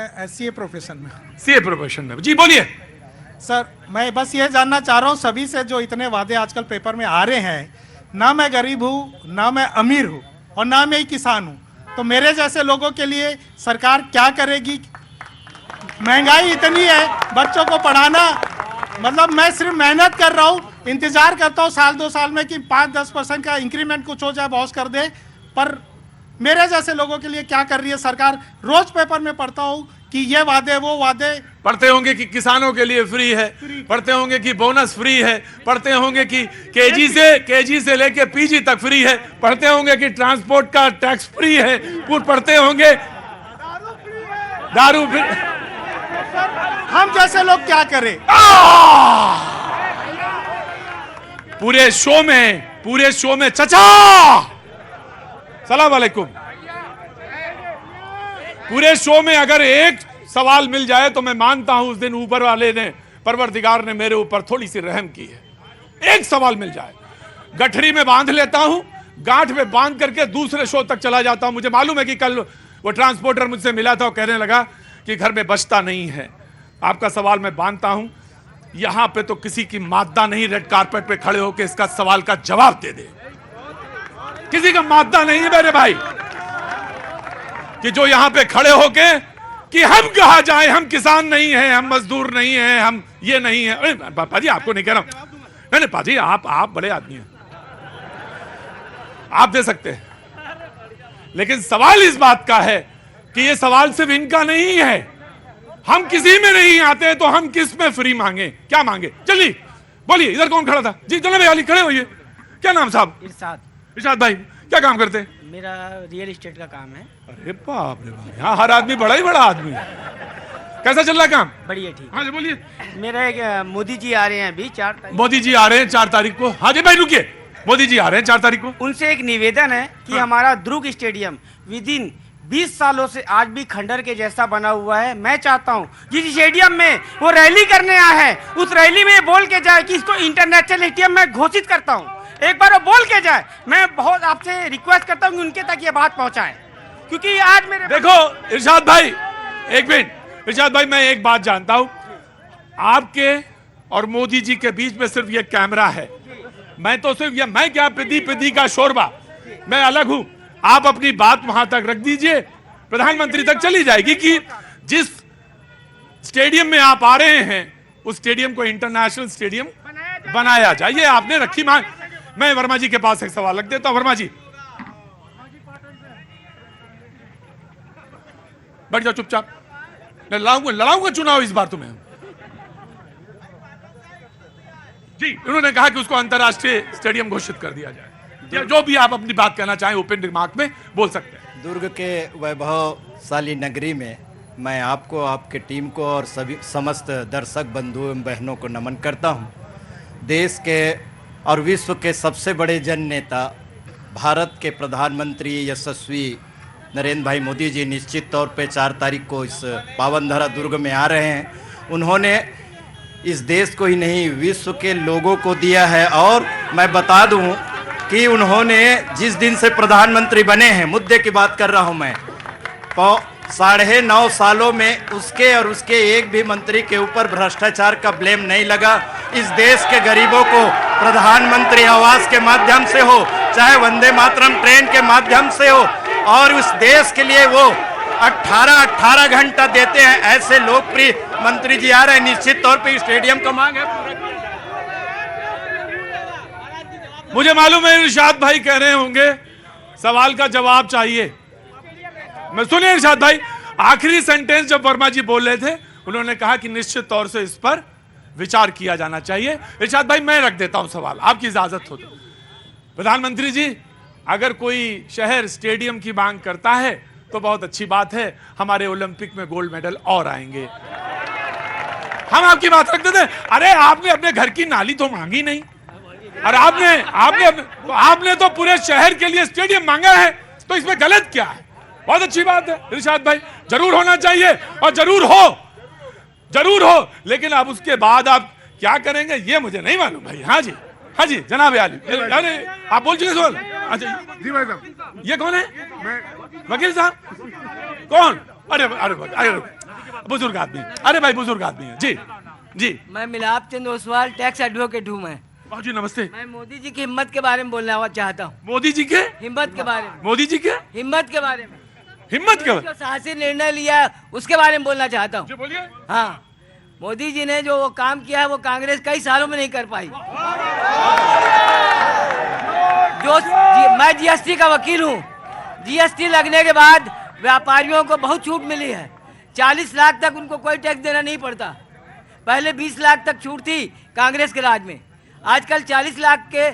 मैं CA profession में। CA profession में, जी बोलिए। सर मैं बस ये जानना चाह रहा हूँ सभी से, जो इतने वादे आजकल पेपर में आ रहे हैं, ना मैं गरीब हूँ, ना मैं अमीर हूँ, और ना मैं ही किसान हूँ, तो मेरे जैसे लोगों के लिए सरकार क्या करेगी? महंगाई इतनी है, बच्चों को पढ़ाना, मतलब मैं सिर्फ मेहनत कर रहा हूँ, इंतजार करता हूँ साल 2 साल में कि 5-10% का इंक्रीमेंट कुछ हो जाए, बॉस कर दे, पर मेरे जैसे लोगों के लिए क्या कर रही है सरकार? रोज पेपर में पढ़ता हूँ कि ये वादे वो वादे। पढ़ते होंगे कि किसानों के लिए फ्री है, पढ़ते होंगे कि बोनस फ्री है, पढ़ते होंगे कि केजी से लेके पीजी तक फ्री है, पढ़ते होंगे कि ट्रांसपोर्ट का टैक्स फ्री है, पढ़ते होंगे दारू फ्री। हम जैसे लोग क्या करें? पूरे शो में चचा सलाम वालेकुम, पूरे शो में अगर एक सवाल मिल जाए तो मैं मानता हूं उस दिन ऊपर वाले ने, परवरदिगार ने मेरे ऊपर थोड़ी सी रहम की है। एक सवाल मिल जाए, गठरी में बांध लेता हूं, गांठ में बांध करके दूसरे शो तक चला जाता हूं। मुझे मालूम है कि कल वो ट्रांसपोर्टर मुझसे मिला था और कहने लगा कि घर में बचता नहीं है। आपका सवाल मैं बांधता हूं, यहां पे तो किसी की मादा नहीं रेड कारपेट पे खड़े होकर इसका सवाल का जवाब दे दे। किसी का मादा नहीं है मेरे भाई कि जो यहां पे खड़े होके कि हम कहा जाए, हम किसान नहीं हैं, हम मजदूर नहीं हैं, हम ये नहीं है। अरे पाजी आपको नहीं कह रहा हूं, नहीं पाजी आप बड़े आदमी हैं, आप दे सकते हैं, लेकिन सवाल इस बात का है कि ये सवाल सिर्फ इनका नहीं है। हम किसी में नहीं आते तो हम किस में फ्री मांगे? क्या मांगे? चलिए बोलिए, इधर कौन खड़ा था? जी चलो भैया खड़े होइए। क्या नाम साहब? इरशाद भाई, क्या काम करते हैं? मेरा रियल एस्टेट का काम है। अरे बाप रे बाप, यहाँ हर आदमी बड़ा ही बड़ा आदमी है। कैसा चल रहा काम? बढ़िया, ठीक। हाँ जी बोलिए। मेरा एक मोदी जी आ रहे हैं अभी 4 तारीख। मोदी जी आ रहे हैं 4 तारीख को। हाँ जी भाई रुकिए, मोदी जी आ रहे हैं 4 तारीख को। उनसे एक निवेदन है कि हमारा दुर्ग स्टेडियम विदिन 20 सालों से आज भी खंडर के जैसा बना हुआ है। मैं चाहता हूं जिस स्टेडियम में वो रैली करने आया है, उस रैली में बोल के जाए कि इसको इंटरनेशनल स्टेडियम में घोषित करता हूं। एक बार वो बोल के जाए। मैं बहुत आपसे रिक्वेस्ट करता हूं कि उनके तक ये बात पहुंचाएं, क्योंकि आज मेरे देखो इरशाद भाई, एक मिनट इरशाद भाई, मैं एक बात जानता हूं, आपके और मोदी जी के बीच में सिर्फ ये कैमरा है। मैं तो सिर्फ ये, मैं क्या पिदी का शोरबा, मैं अलग हूं। आप अपनी बात वहां तक रख दीजिए, प्रधानमंत्री तक चली जाएगी कि जिस स्टेडियम में आप आ रहे हैं उस स्टेडियम को इंटरनेशनल स्टेडियम बनाया जाए। ये आपने रखी मांग। मैं वर्मा जी के पास एक सवाल रख देता हूं। वर्मा जी बैठ जाओ चुपचाप, मैं लड़ाऊंगा चुनाव इस बार तुम्हें। जी उन्होंने कहा कि उसको अंतरराष्ट्रीय स्टेडियम घोषित कर दिया जाए, या जो भी आप अपनी बात कहना चाहें ओपन दिमाग में बोल सकते हैं। दुर्ग के वैभवशाली नगरी में मैं आपको, आपके टीम को और सभी समस्त दर्शक बंधु एवं बहनों को नमन करता हूं। देश के और विश्व के सबसे बड़े जन नेता भारत के प्रधानमंत्री यशस्वी नरेंद्र भाई मोदी जी निश्चित तौर पे 4 तारीख को इस पावनधरा दुर्ग में आ रहे हैं। उन्होंने इस देश को ही नहीं विश्व के लोगों को दिया है। और मैं बता दूं कि उन्होंने जिस दिन से प्रधानमंत्री बने हैं, मुद्दे की बात कर रहा हूं मैं, 9.5 सालों में उसके और उसके एक भी मंत्री के ऊपर भ्रष्टाचार का ब्लेम नहीं लगा। इस देश के गरीबों को प्रधानमंत्री आवास के माध्यम से हो, चाहे वंदे मातरम ट्रेन के माध्यम से हो, और उस देश के लिए वो 18 घंटा देते हैं। ऐसे लोकप्रिय मंत्री जी आ रहे हैं, निश्चित तौर पे स्टेडियम का मांग है। मुझे मालूम है इरशाद भाई कह रहे होंगे सवाल का जवाब चाहिए। मैं सुनिए इरशाद भाई, आखिरी सेंटेंस जब वर्मा जी बोल रहे थे उन्होंने कहा कि निश्चित तौर से इस पर विचार किया जाना चाहिए। इरशाद भाई मैं रख देता हूं सवाल, आपकी इजाजत हो तो। प्रधानमंत्री जी, अगर कोई शहर स्टेडियम की मांग करता है तो बहुत अच्छी बात है, हमारे ओलंपिक में गोल्ड मेडल और आएंगे। हम आपकी बात रख देते। अरे आपने अपने घर की नाली तो मांगी नहीं, और आपने तो पूरे शहर के लिए स्टेडियम मांगा है, तो इसमें गलत क्या है? बहुत अच्छी बात है इरशाद भाई, जरूर होना चाहिए और जरूर हो, लेकिन अब उसके बाद आप क्या करेंगे ये मुझे नहीं मालूम भाई। हाँ जी जनाब आली, अरे आप बोल चुके सवाल। अच्छा जी भाई साहब, ये कौन है? वकील साहब कौन? अरे बुजुर्ग आदमी, अरे भाई बुजुर्ग आदमी है जी जी। मैं मिलाप चंद ओसवाल टैक्स एडवोकेट हूँ। मैं बाबू जी नमस्ते। मैं मोदी जी की हिम्मत के बारे में बोलना चाहता हूँ। मोदी जी के हिम्मत के बारे में, मोदी जी के हिम्मत के बारे में, हिम्मत के जो साहसी निर्णय लिया उसके बारे में बोलना चाहता हूँ। जी बोलिए। हाँ, मोदी जी ने जो वो काम किया है वो कांग्रेस कई सालों में नहीं कर पाई। मैं जीएसटी का वकील हूँ। जीएसटी लगने के बाद व्यापारियों को बहुत छूट मिली है। 40 लाख तक उनको कोई टैक्स देना नहीं पड़ता। पहले 20 लाख तक छूट थी कांग्रेस के राज में। आजकल 40 लाख के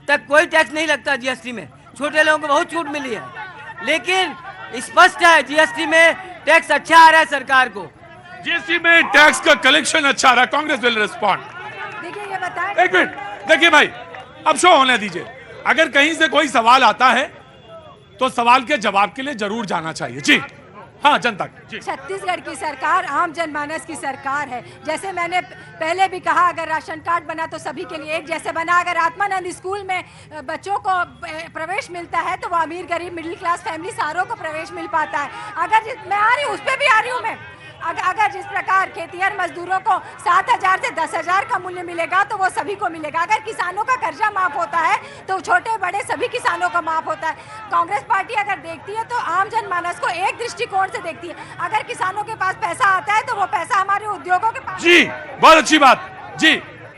तक कोई टैक्स नहीं लगता जीएसटी में। छोटे लोगों को बहुत छूट मिली है। लेकिन स्पष्ट है जीएसटी में टैक्स अच्छा आ रहा है सरकार को। जीएसटी में टैक्स का कलेक्शन अच्छा रहा, कांग्रेस विल रिस्पॉन्ड। देखिए ये बताएं। एक मिनट देखिए भाई, अब शो होने दीजिए। अगर कहीं से कोई सवाल आता है तो सवाल के जवाब के लिए जरूर जाना चाहिए। जी हाँ, जनता जी। छत्तीसगढ़ की सरकार आम जनमानस की सरकार है। जैसे मैंने पहले भी कहा, अगर राशन कार्ड बना तो सभी के लिए एक जैसे बना। अगर आत्मानंद स्कूल में बच्चों को प्रवेश मिलता है तो वो अमीर गरीब मिडिल क्लास फैमिली सारों को प्रवेश मिल पाता है। अगर मैं आ रही हूँ, उस पर भी आ रही हूँ मैं। अगर जिस प्रकार खेतिहर मजदूरों को 7,000 से 10,000 का मूल्य मिलेगा तो वो सभी को मिलेगा। अगर किसानों का कर्जा माफ होता है तो छोटे बड़े सभी किसानों का माफ होता है। कांग्रेस पार्टी अगर देखती है तो आम जनमानस को एक दृष्टिकोण से देखती है। अगर किसानों के पास पैसा आता है तो वो पैसा हमारे उद्योगों के पास। जी बहुत अच्छी बात जी।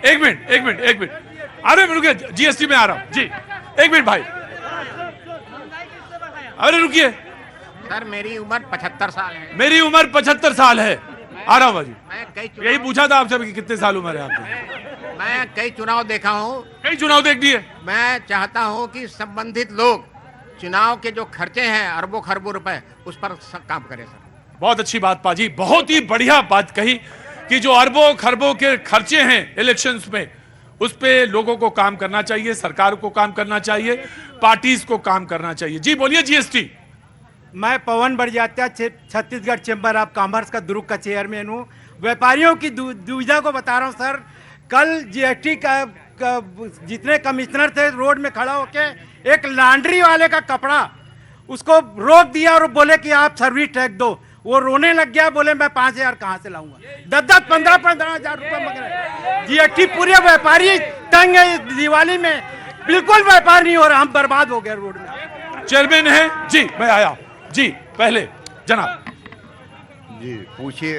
एक मिनट अरे रुकिए, जीएसटी में आ रहा हूं जी। एक मिनट भाई, अरे रुकिए। सर मेरी उम्र 75 साल है। मेरी उम्र 75 साल है। आ रहा हूँ भाजी। मैं यही पूछा था आपसे कि कितने साल उम्र है आपकी। मैं कई चुनाव देखा हूँ। कई चुनाव देख दिए। मैं चाहता हूँ कि संबंधित लोग चुनाव के जो खर्चे हैं अरबों खरबों रुपए उस पर काम करें सर। बहुत अच्छी बात पाजी, बहुत ही बढ़िया बात कही कि जो अरबों खरबों के खर्चे हैं इलेक्शंस में, उस पे लोगों को काम करना चाहिए, सरकार को काम करना चाहिए, पार्टीज को काम करना चाहिए। जी बोलिए। जीएसटी। मैं पवन बरजात्या छत्तीसगढ़ चैम्बर ऑफ कॉमर्स का दुर्ग का चेयरमैन हूँ। व्यापारियों की दुविधा को बता रहा हूँ सर। कल जीएसटी का जितने कमिश्नर थे रोड में खड़ा होके एक लॉन्ड्री वाले का कपड़ा उसको रोक दिया और बोले कि आप सर्विस टैक्स दो। वो रोने लग गया, बोले मैं 5,000 कहाँ से लाऊंगा। 10-10, 15-15,000 रुपये मांग रहे। जीएसटी पूरे व्यापारी तंग है। दिवाली में बिल्कुल व्यापार नहीं हो रहा, हम बर्बाद हो गए रोड में। चेयरमैन है जी, मैं आया जी। पहले जनाब जी पूछिए।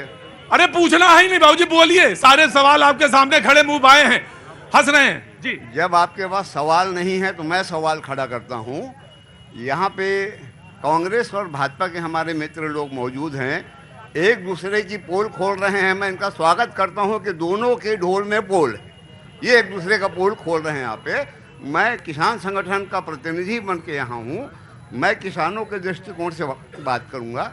अरे पूछना है ही नहीं बाबूजी, बोलिए। सारे सवाल आपके सामने खड़े मुंह बाए हैं, हंस रहे हैं जी। जब आपके पास सवाल नहीं है तो मैं सवाल खड़ा करता हूँ। यहाँ पे कांग्रेस और भाजपा के हमारे मित्र लोग मौजूद हैं, एक दूसरे की पोल खोल रहे हैं। मैं इनका स्वागत करता हूँ कि दोनों के ढोल में पोल, ये एक दूसरे का पोल खोल रहे हैं यहाँ पे। मैं किसान संगठन का प्रतिनिधि बन के यहाँ हूँ। मैं किसानों के दृष्टिकोण से बात करूँगा।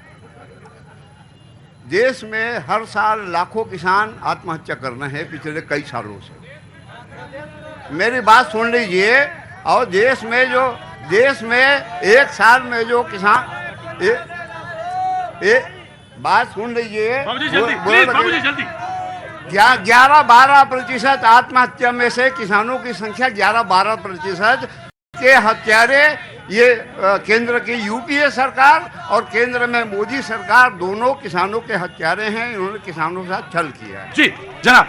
देश में हर साल लाखों किसान आत्महत्या कर रहे हैं पिछले कई सालों से। मेरी बात सुन लीजिए। और देश में एक साल में जो किसान बात सुन लीजिए। बाबूजी जल्दी, प्लीज बाबूजी जल्दी। 11-12% आत्महत्या में से किसानों की संख्या 11-12% के हत्यारे ये केंद्र की यूपीए सरकार और केंद्र में मोदी सरकार दोनों किसानों के हत्यारे हैं। इन्होंने किसानों के साथ छल किया है। जी जनाब।